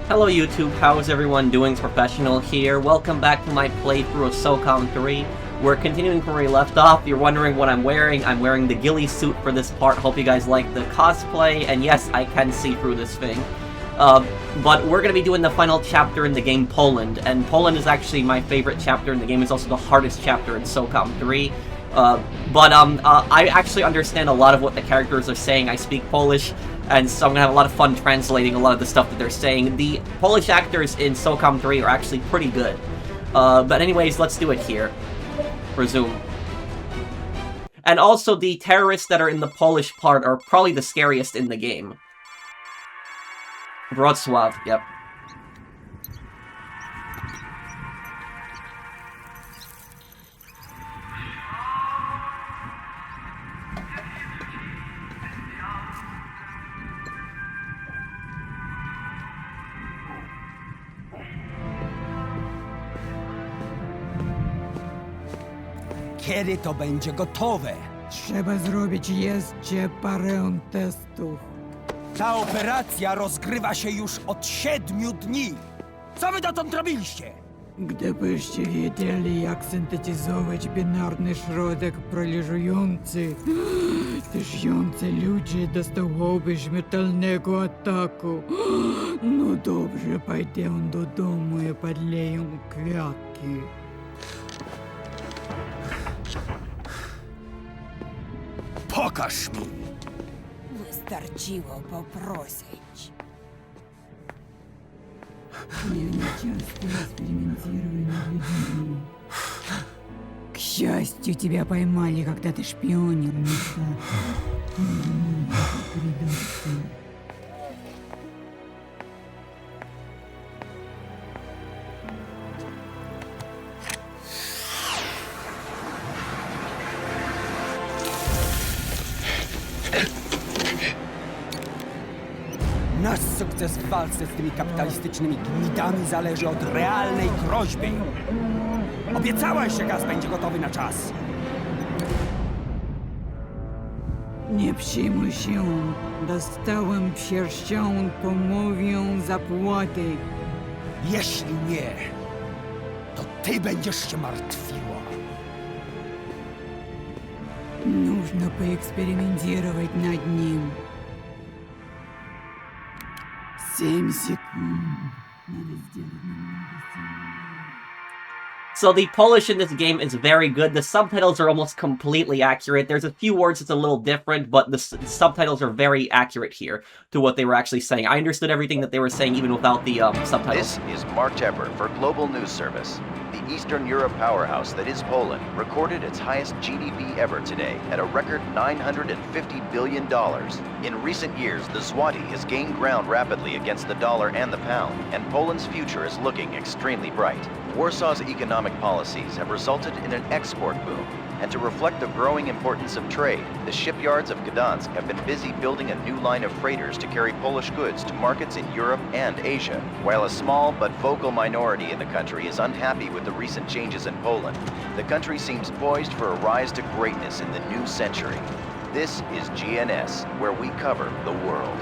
Hello YouTube, how's everyone doing? Professional here. Welcome back to my playthrough of Socom 3. We're continuing from where we left off. You're wondering what I'm wearing. I'm wearing the ghillie suit for this part. Hope you guys like the cosplay, and yes, I can see through this thing. But we're going to be doing the final chapter in the game, Poland, and Poland is actually my favorite chapter in the game. It's also the hardest chapter in Socom 3. I actually understand a lot of what the characters are saying. I speak Polish, and so I'm gonna have a lot of fun translating a lot of the stuff that they're saying. The Polish actors in Socom 3 are actually pretty good. But anyways, let's do it here. Resume. And also, the terrorists that are in the Polish part are probably the scariest in the game. Wrocław, yep. Kiedy to będzie gotowe? Trzeba zrobić jeszcze parę testów. Ta operacja rozgrywa się już od 7 dni. Co wy dotąd robiliście? Gdybyście wiedzieli, jak syntetyzować binarny środek paraliżujący, tysiące ludzi dostałoby śmiertelnego ataku. No dobrze, pójdę do domu i podleję kwiatki. Pokaż mi! Wystarczyło poprosić. Я не часто экспериментирую на людьми. К счастью, тебя поймали, когда ты шпионил, Nasz sukces w walce z tymi kapitalistycznymi gnidami zależy od realnej groźby. Obiecałeś, że gaz będzie gotowy na czas. Nie przejmuj się. Dostałem pierścień, pomówię zapłaty. Jeśli nie, to ty będziesz się martwiła. Нужно поэкспериментировать над ним. 7 секунд. Надо сделать немного сильнее. So the Polish in this game is very good. The subtitles are almost completely accurate. There's a few words that's a little different, but the subtitles are very accurate here to what they were actually saying. I understood everything that they were saying even without the subtitles. This is Mark Tepper for Global News Service. The Eastern Europe powerhouse that is Poland recorded its highest GDP ever today at a record $950 billion. In recent years, the zloty has gained ground rapidly against the dollar and the pound, and Poland's future is looking extremely bright. Warsaw's economic policies have resulted in an export boom, and to reflect the growing importance of trade, the shipyards of Gdansk have been busy building a new line of freighters to carry Polish goods to markets in Europe and Asia. While a small but vocal minority in the country is unhappy with the recent changes in Poland, the country seems poised for a rise to greatness in the new century. This is GNS, where we cover the world.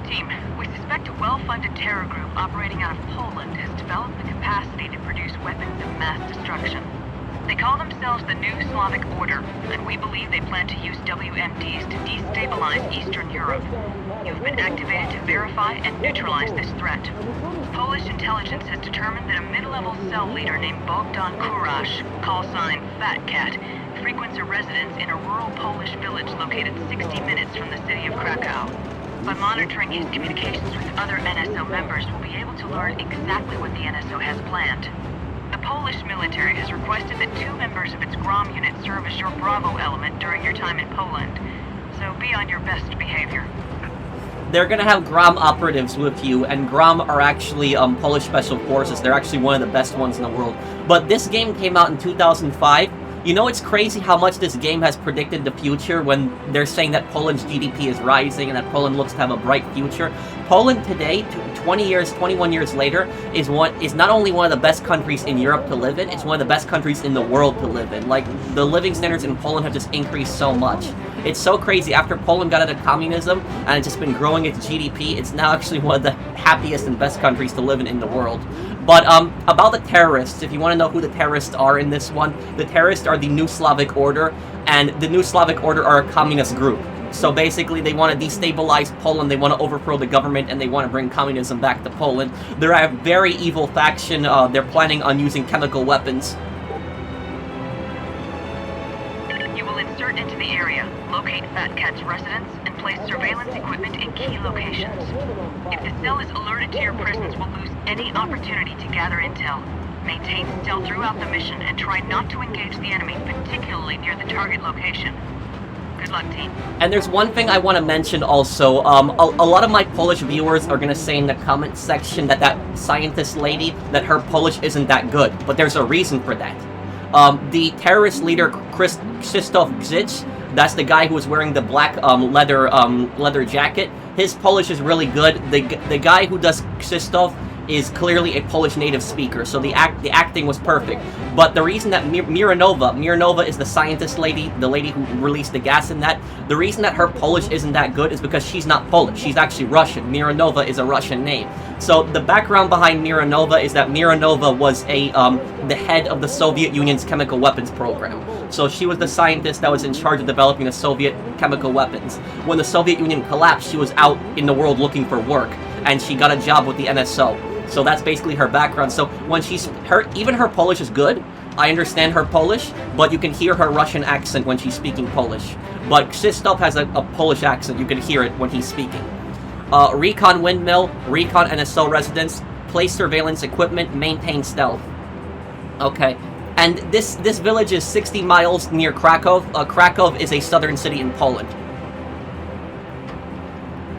Team, we suspect a well-funded terror group operating out of Poland has developed the capacity to produce weapons of mass destruction. They call themselves the New Slavic Order, and we believe they plan to use WMDs to destabilize Eastern Europe. You've been activated to verify and neutralize this threat. Polish intelligence has determined that a mid-level cell leader named Bogdan Kurash, call sign Fat Cat, frequents a residence in a rural Polish village located 60 minutes from the city of Krakow. By monitoring his communications with other NSO members, we'll be able to learn exactly what the NSO has planned. The Polish military has requested that 2 members of its GROM unit serve as your Bravo element during your time in Poland. So be on your best behavior. They're gonna have GROM operatives with you, and GROM are actually Polish Special Forces. They're actually one of the best ones in the world. But this game came out in 2005, You know, it's crazy how much this game has predicted the future when they're saying that Poland's GDP is rising and that Poland looks to have a bright future. Poland today, 21 years later, is not only one of the best countries in Europe to live in, it's one of the best countries in the world to live in. Like, the living standards in Poland have just increased so much. It's so crazy. After Poland got out of communism and it's just been growing its GDP, it's now actually one of the happiest and best countries to live in the world. But about the terrorists, if you want to know who the terrorists are in this one, the terrorists are the New Slavic Order, and the New Slavic Order are a communist group. So basically, they want to destabilize Poland, they want to overthrow the government, and they want to bring communism back to Poland. They're a very evil faction. They're planning on using chemical weapons. You will insert into the area, locate Fat Cat's residence, and place surveillance equipment in key locations. If the cell is alerted to your presence, we'll lose any opportunity to gather intel. Maintain stealth throughout the mission and try not to engage the enemy, particularly near the target location. Good luck, team. And there's one thing I want to mention also. A lot of my Polish viewers are going to say in the comment section that that scientist lady, that her Polish isn't that good. But there's a reason for that. The terrorist leader, Krzysztof Gzich, that's the guy who was wearing the black leather jacket. His Polish is really good. The guy who does Krzysztof is clearly a Polish native speaker, so the acting was perfect. But the reason that Mironova is the scientist lady, the lady who released the gas in that, the reason that her Polish isn't that good is because she's not Polish, she's actually Russian. Mironova is a Russian name. So the background behind Mironova is that Mironova was the head of the Soviet Union's chemical weapons program. So she was the scientist that was in charge of developing the Soviet chemical weapons. When the Soviet Union collapsed, she was out in the world looking for work, and she got a job with the NSO. So that's basically her background. So when even her Polish is good. I understand her Polish, but you can hear her Russian accent when she's speaking Polish. But Krzysztof has a Polish accent. You can hear it when he's speaking. Recon windmill, recon NSO residence, place surveillance equipment, maintain stealth. Okay. And this village is 60 miles near Krakow. Krakow is a southern city in Poland.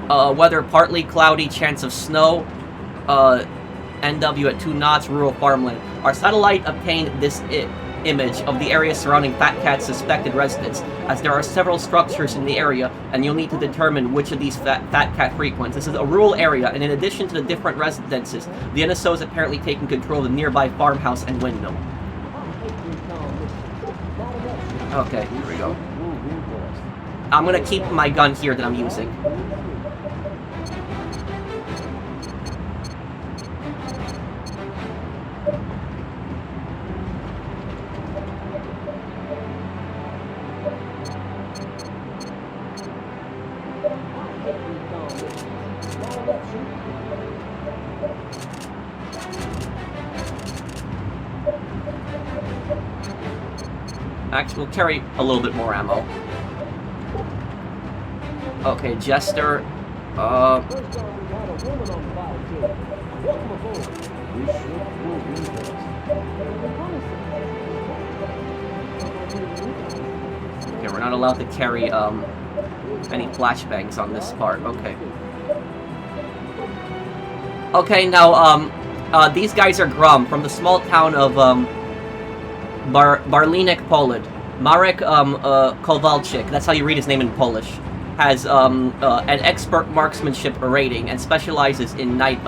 Weather partly cloudy, chance of snow. NW at 2 knots, rural farmland. Our satellite obtained this image of the area surrounding Fat Cat's suspected residence, as there are several structures in the area, and you'll need to determine which of these Fat Cat frequents. This is a rural area, and in addition to the different residences, the NSO is apparently taking control of the nearby farmhouse and windmill. Okay, here we go. I'm gonna keep my gun here that I'm using. Actually, we'll carry a little bit more ammo. Okay, Jester. Okay, we're not allowed to carry any flashbangs on this part. Okay. Okay, now these guys are Grum from the small town of Barlinek, Poland. Marek Kowalczyk, that's how you read his name in Polish, has an expert marksmanship rating and specializes in night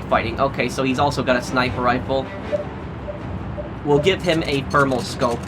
fighting. Okay, so he's also got a sniper rifle. We'll give him a thermal scope.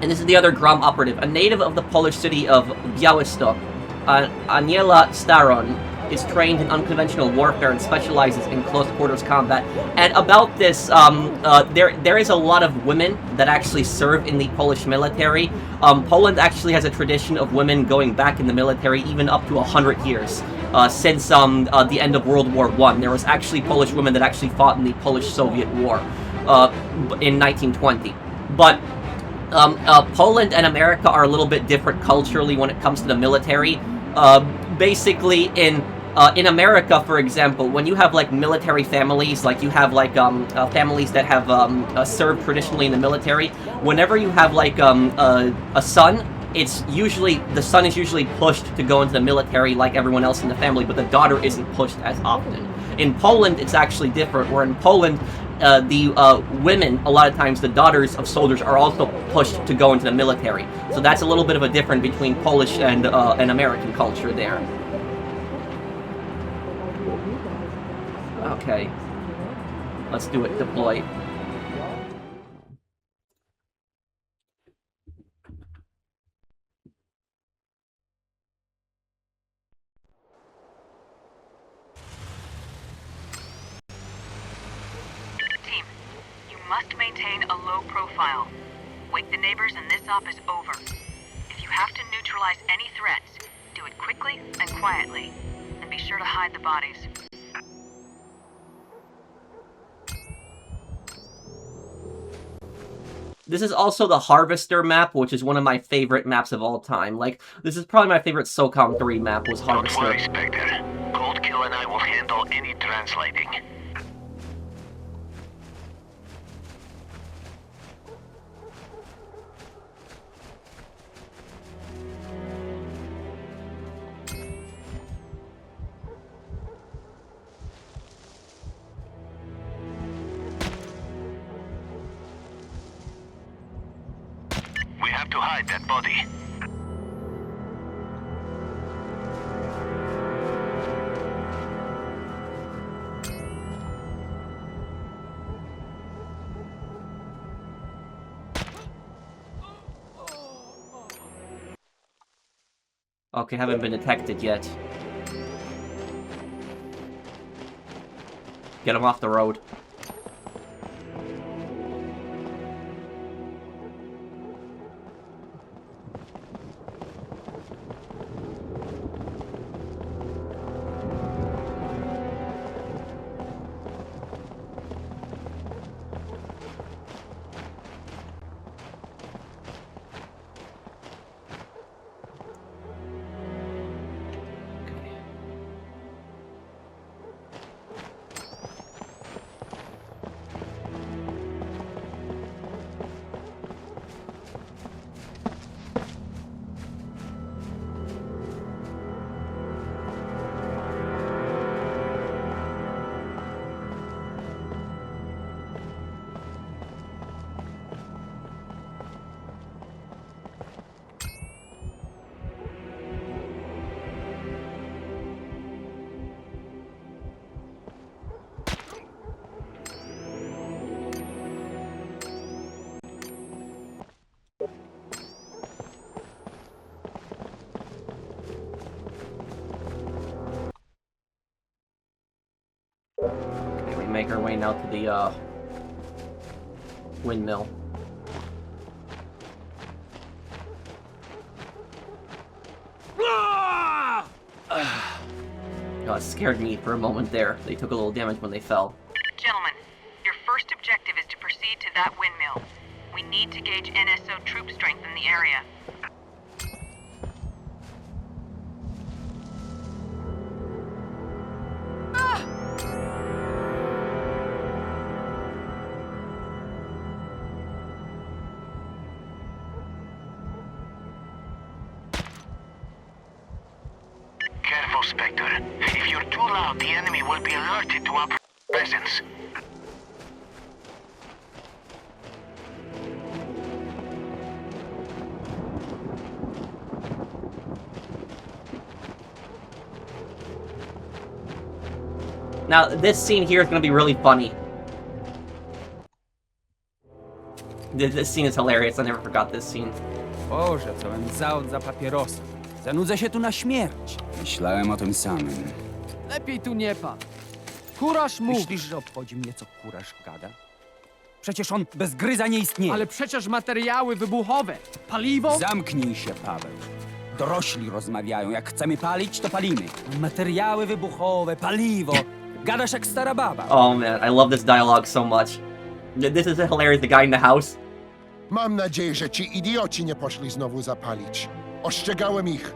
And this is the other Grom operative, a native of the Polish city of Białystok. Aniela Staron is trained in unconventional warfare and specializes in close quarters combat. And about this, there is a lot of women that actually serve in the Polish military. Poland actually has a tradition of women going back in the military even up to 100 years. Since the end of World War I. There was actually Polish women that actually fought in the Polish-Soviet War in 1920. But Poland and America are a little bit different culturally when it comes to the military. Basically, in America, for example, when you have like military families, like you have like families that have served traditionally in the military, whenever you have like a son it's usually, the son is usually pushed to go into the military like everyone else in the family, but the daughter isn't pushed as often. In Poland, it's actually different, where in Poland, the women, a lot of times the daughters of soldiers, are also pushed to go into the military. So that's a little bit of a difference between Polish and American culture there. Okay. Let's do it. Deploy. Team, you must maintain a low profile. Wake the neighbors and this op is over. If you have to neutralize any threats, do it quickly and quietly. And be sure to hide the bodies. This is also the Harvester map, which is one of my favorite maps of all time. Like, this is probably my favorite Socom 3 map, was Harvester. Don't worry, Spectre. Cold Kill and I will handle any translating. We have to hide that body. Okay, haven't been detected yet. Get him off the road. Okay, we make our way now to the, windmill. Oh, it scared me for a moment there. They took a little damage when they fell. Gentlemen, your first objective is to proceed to that windmill. We need to gauge NSO troop strength in the area. Careful, Spectre. If you're too loud, the enemy will be alerted to our presence. Now, this scene here is going to be really funny. This scene is hilarious. I never forgot this scene. Boże, całem zaut za papierosem. Zanudzę się tu na śmierć. Myślałem o tym samym. Lepiej tu nie patrz. Kuraż mówi. Myślisz, że obchodzi mnie, co kuraż gada? Przecież on bez gryza nie istnieje. Ale przecież materiały wybuchowe, paliwo... Zamknij się, Paweł. Dorośli rozmawiają. Jak chcemy palić, to palimy. Materiały wybuchowe, paliwo. Gadasz jak stara baba. Oh man, I love this dialogue so much. This is hilarious, the guy in the house. Mam nadzieję, że ci idioci nie poszli znowu zapalić. Ostrzegałem ich.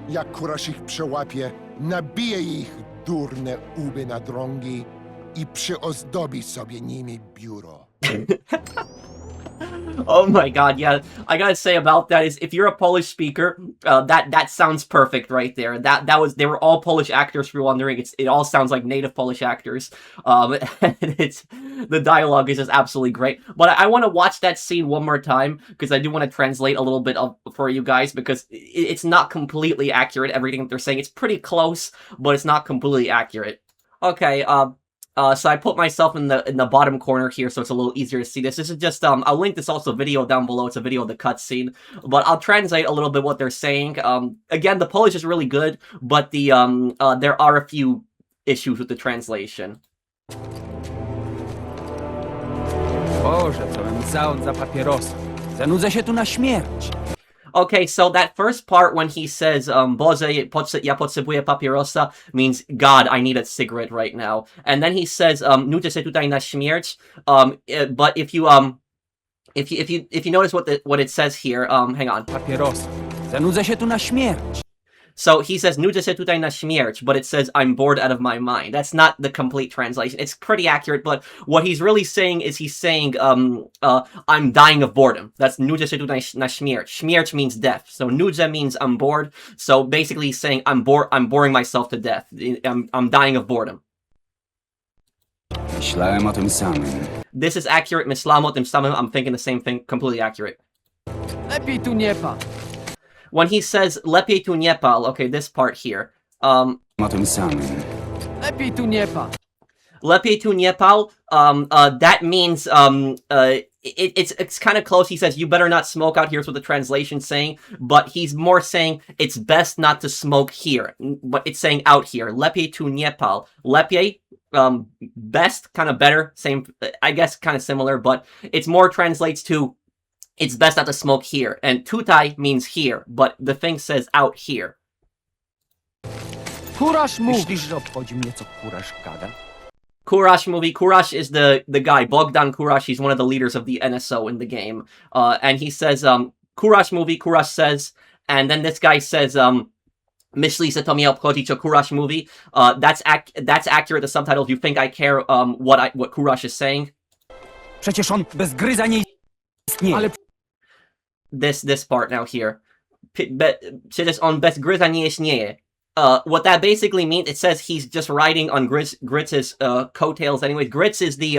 Jak kurasz ich przełapie, nabije ich durne łby na drągi i przyozdobi sobie nimi biuro. Oh my god, yeah. I gotta say about that is, if you're a Polish speaker, that sounds perfect right there. They were all Polish actors, if you're wondering. It all sounds like native Polish actors. And the dialogue is just absolutely great. But I want to watch that scene one more time, because I do want to translate a little bit for you guys, because it's not completely accurate, everything that they're saying. It's pretty close, but it's not completely accurate. Okay, so I put myself in the bottom corner here, so it's a little easier to see this. This is just, I'll link this also video down below. It's a video of the cutscene, but I'll translate a little bit what they're saying. Again, the Polish is really good, but there are a few issues with the translation. Boże, co bym za papierosa. Zanudzę się tu na śmierć. Okay, so that first part when he says, Boże, ja potrzebuję papierosa, means, God, I need a cigarette right now. And then he says, nudzę się tutaj na śmierć. But if you notice what it says here, hang on. Papierosa. Zanudzę się tu na śmierć. So he says, nudzę się tutaj na śmierć, but it says, I'm bored out of my mind. That's not the complete translation. It's pretty accurate, but what he's really saying is he's saying, I'm dying of boredom. That's nudzę się tutaj na śmierć. Śmierć means death. So nudzę means I'm bored. So basically he's saying, I'm boring myself to death. I'm dying of boredom. Myślałem o tym samym. This is accurate. Myślałem o tym samym. I'm thinking the same thing. Completely accurate. Lepiej tu nie patrz. When he says, lepiej tu nie pal, okay, this part here. O tym samym. Lepiej tu nie patrz. Lepiej tu nie pal, that means, it's kind of close. He says, you better not smoke out here, is what the translation's saying, but he's more saying, it's best not to smoke here, but it's saying out here. Lepiej tu nie pal. Lepiej, best, kind of better, same, I guess kind of similar, but it's more translates to, it's best not to smoke here. And tutaj means here, but the thing says out here. Kurasz mówi. Myślisz, że obchodzi mnie, co kurasz gada? Kurash movie. Kurash is the guy, Bogdan Kurash. He's one of the leaders of the NSO in the game. And he says, Kurash movie, Kurash says, and then this guy says, myśli, że to mnie obchodzi, co Kurash mówi. That's accurate, the subtitles. You think I care what Kurash is saying? Przecież on bez gryza nie istnieje. Ale This part now here. Przecież on bez gryza nie istnieje. What that basically means, it says he's just riding on Gritz's coattails anyways. Gritz is the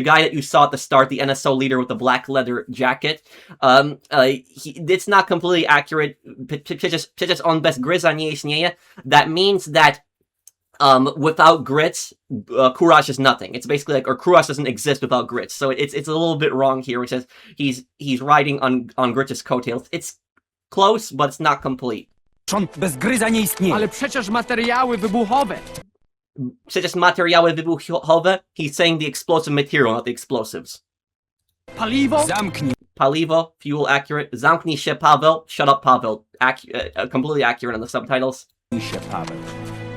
guy that you saw at the start, the NSO leader with the black leather jacket. It's not completely accurate. Przecież on bez gryza nie istnieje. That means that without Gritz, Kurash is nothing. It's basically like, or Kurash doesn't exist without Gritz. So it's a little bit wrong here, which says he's riding on Gritz's coattails. It's close, but it's not complete. on bez gryza nie istnieje. Ale przecież materiały wybuchowe. Przecież materiały wybuchowe, he's saying the explosive material, not the explosives. Paliwo? Zamknij Paliwo, fuel accurate. Zamknij się, Paweł. Shut up, Paweł. Completely accurate on the subtitles. się, Paweł.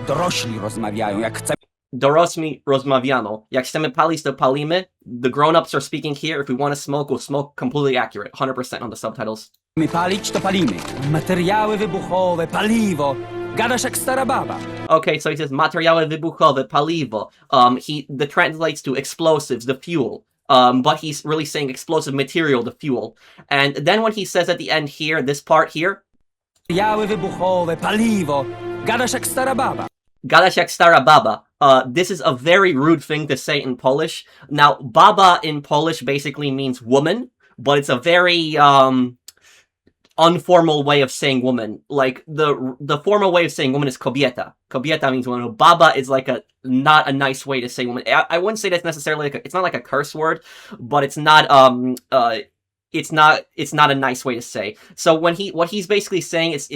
Dorośli rozmawiają, jak chcemy. Dorośli rozmawiano. Jak chcemy palić, to palimy. The grown-ups are speaking here. If we want to smoke, we'll smoke. Completely accurate. 100% on the subtitles. My palić, to palimy. Materiały wybuchowe, paliwo. Gadasz jak stara baba. Okay, so he says materiały wybuchowe, paliwo. The translates to explosives, the fuel. But he's really saying explosive material, the fuel. And then when he says at the end here, this part here. Materiały wybuchowe, paliwo. Gadasz jak stara baba. Gadasz jak stara baba. This is a very rude thing to say in Polish. Now, baba in Polish basically means woman, but it's a very informal way of saying woman. Like the formal way of saying woman is kobieta. Kobieta means woman. Baba is like not a nice way to say woman. I wouldn't say that's necessarily it's not like a curse word, but it's not it's not a nice way to say. So what he's basically saying is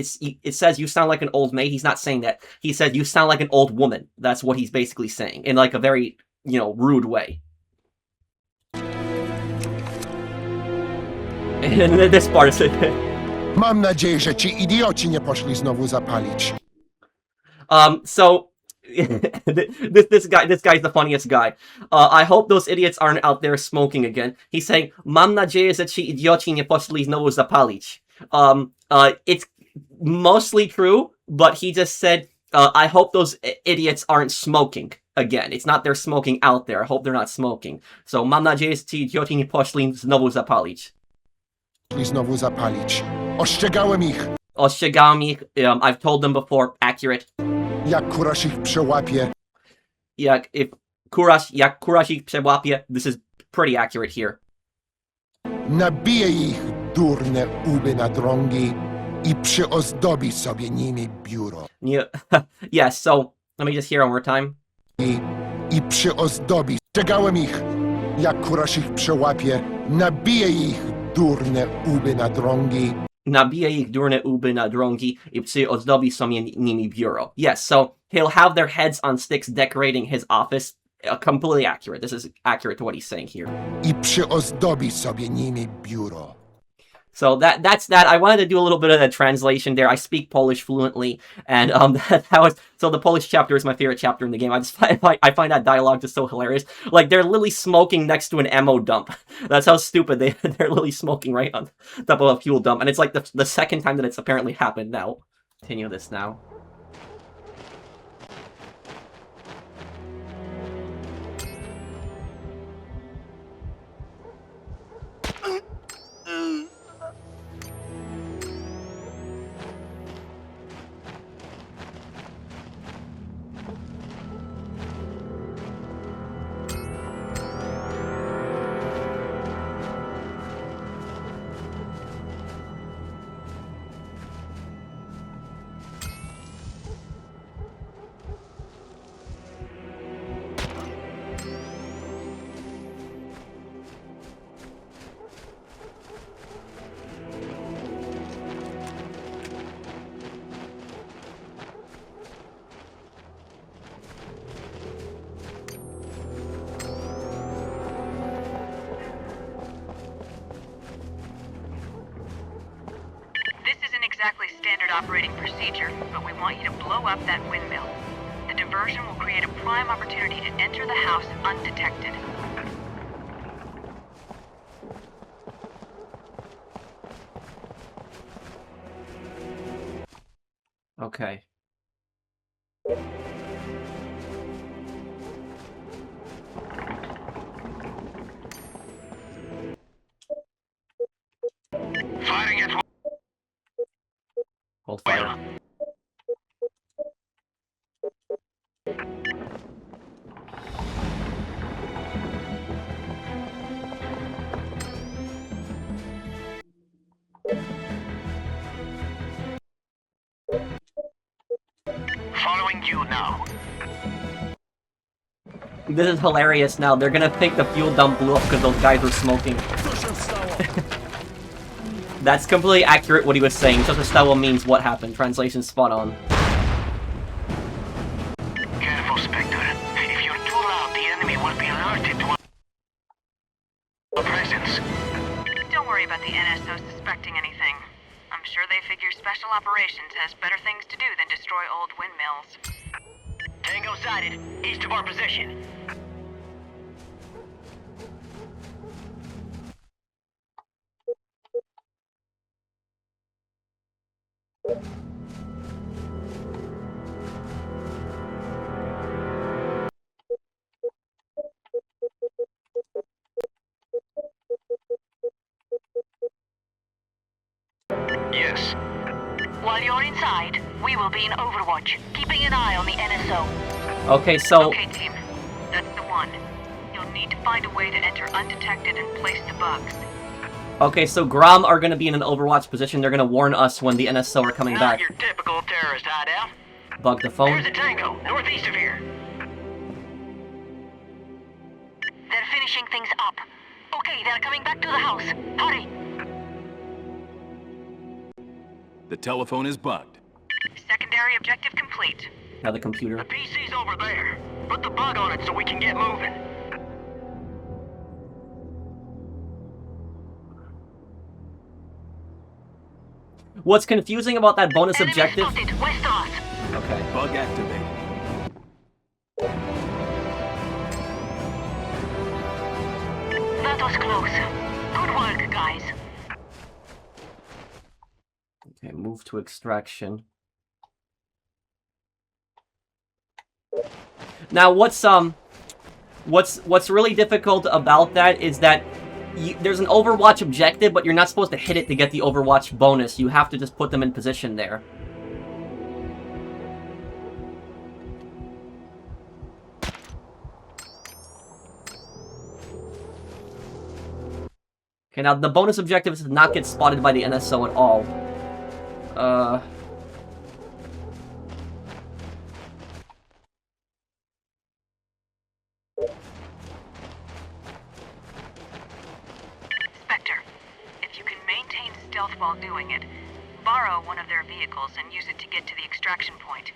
it says you sound like an old maid. He's not saying that. He said you sound like an old woman. That's what he's basically saying in like a very, rude way. And this part is Mam nadzieję, że ci idioci nie poszli znowu zapalić. So this guy's the funniest guy. I hope those idiots aren't out there smoking again. He's saying, mam nadzieję, że ci idioci nie poszli znowu zapalić. It's mostly true, but he just said, I hope those idiots aren't smoking. Again, it's not they're smoking out there. I hope they're not smoking. So, mam nadzieję, że ci idioci nie poszli znowu zapalić. Znowu zapalić. Ostrzegałem ich. Ostrzegałem ich. I've told them before. Accurate. Jak kuraś ich przełapie. Jak kuraś ich przełapie. This is pretty accurate here. Nabije ich durne łby na drągi i przyozdobi sobie nimi biuro. Yes, so let me just hear one more time. I przyozdobi. Ostrzegałem ich. Jak kuraś ich przełapie, nabije ich durne łby na drągi. Nabije ich durne łby na drągi i przyozdobi sobie nimi biuro. Yes, so he'll have their heads on sticks decorating his office. Completely accurate. This is accurate to what he's saying here. I przyozdobi sobie nimi biuro. So that's that. I wanted to do a little bit of a translation there. I speak Polish fluently, and that was so. The Polish chapter is my favorite chapter in the game. I find that dialogue just so hilarious. Like they're literally smoking next to an ammo dump. That's how stupid they're literally smoking right on top of a fuel dump, and it's like the second time that it's apparently happened now. Continue this now. Exactly standard operating procedure, but we want you to blow up that windmill. The diversion will create a prime opportunity to enter the house undetected. Okay. Firing at Hold fire. following you now. This is hilarious now. They're gonna think the fuel dump blew up because those guys were smoking. That's completely accurate what he was saying. Co się stało means what happened. Translation spot on. Careful, Spectre. If you're too loud, the enemy will be alerted to our presence. Don't worry about the NSO suspecting anything. I'm sure they figure Special Operations has better things to do than destroy old windmills. Tango sighted, east of our position. Yes. While you're inside, we will be in Overwatch, keeping an eye on the NSO. Okay, so... Okay, team. That's the one. You'll need to find a way to enter undetected and place the bugs. Okay, so Grom are gonna be in an Overwatch position. They're gonna warn us when the NSO are coming Not back. your typical terrorist hideout. Bug the phone. There's a Tango, northeast of here. They're finishing things up. Okay, they're coming back to the house. Hurry! The telephone is bugged. Secondary objective complete. Now the computer. The PC's over there. Put the bug on it so we can get moving. What's confusing about that bonus Enemy objective... spotted, west of us. Okay. Bug activated. That was close. Good work, guys. Okay, move to extraction. Now, what's really difficult about that is that there's an Overwatch objective, but you're not supposed to hit it to get the Overwatch bonus. You have to just put them in position there. Okay, now the bonus objective is to not get spotted by the NSO at all. Spectre, if you can maintain stealth while doing it, borrow one of their vehicles and use it to get to the extraction point.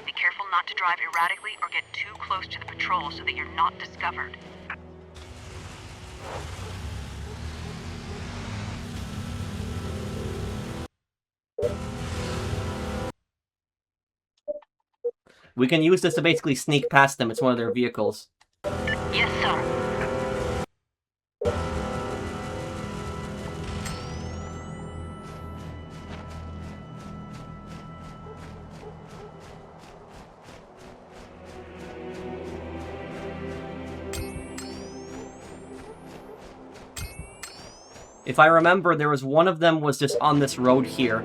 Be careful not to drive erratically or get too close to the patrol so that you're not discovered. We can use this to basically sneak past them. It's one of their vehicles. Yes, sir. If I remember, there was one of them was just on this road here.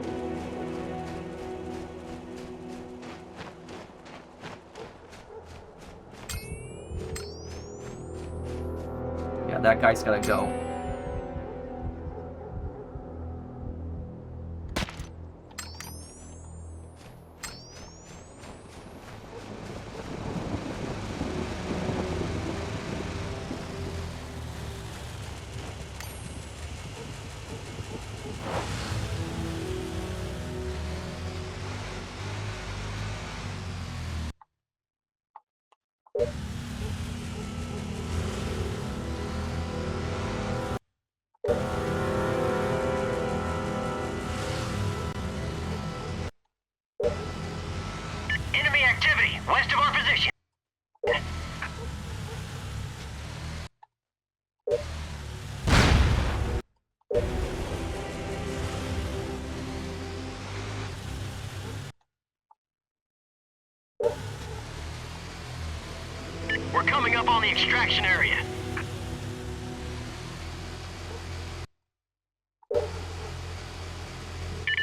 Yeah, that guy's gotta go. Enemy activity west of our position. We're coming up on the extraction area.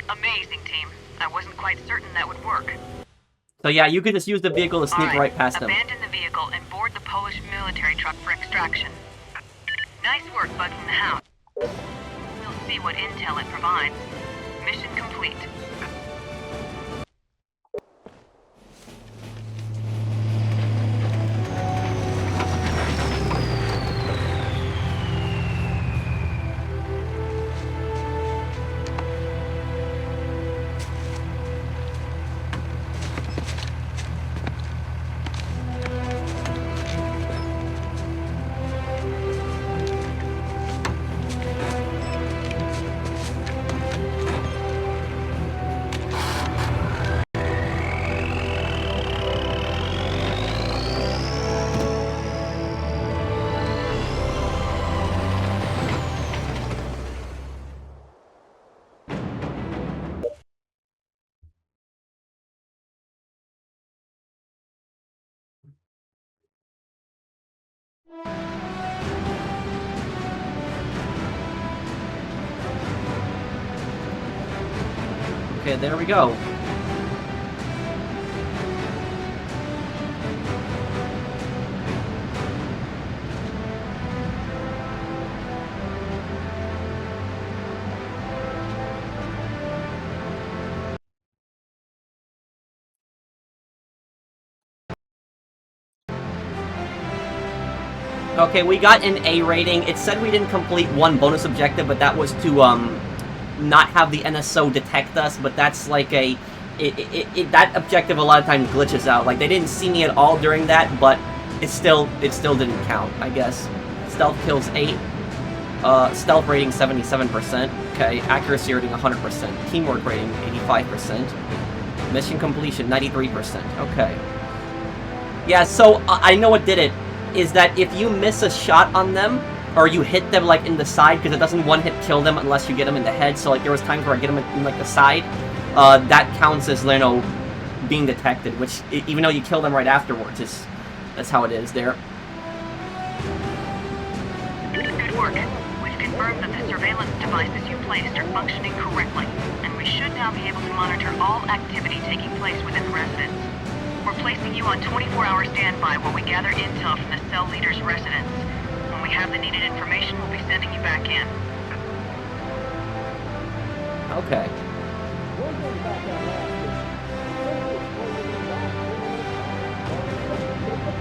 Amazing, team. I wasn't quite certain that would work. So yeah, you could just use the vehicle to sneak All right past them. Abandon the vehicle and board the Polish military truck for extraction. Nice work bugging the house. We'll see what intel it provides. Mission complete. Okay, there we go. Okay, we got an A rating. It said we didn't complete one bonus objective, but that was to, not have the NSO detect us, but that's like a... that objective a lot of times glitches out. Like, they didn't see me at all during that, but it still didn't count, I guess. Stealth kills 8. Stealth rating 77%. Okay, accuracy rating 100%. Teamwork rating 85%. Mission completion 93%. Okay. Yeah, so I know what did it. Is that if you miss a shot on them, or you hit them like in the side, because it doesn't one-hit kill them unless you get them in the head, so like there was times where I get them in like the side, that counts as, you know, being detected, which even though you kill them right afterwards, that's how it is there. Good work. We've confirmed that the surveillance devices you placed are functioning correctly, and we should now be able to monitor all activity taking place within the residence. We're placing you on 24-hour standby while we gather intel from the cell leader's residence. When we have the needed information, we'll be sending you back in. Okay.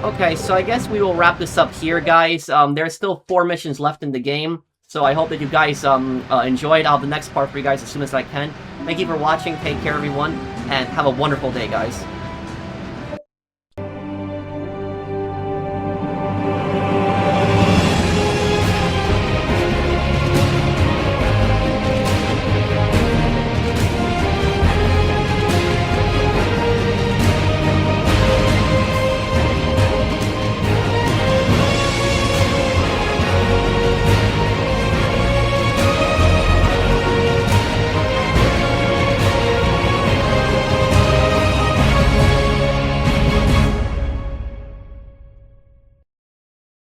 Okay, so I guess we will wrap this up here, guys. There's still 4 missions left in the game, so I hope that you guys enjoyed. I'll have the next part for you guys as soon as I can. Thank you for watching, take care everyone, and have a wonderful day, guys.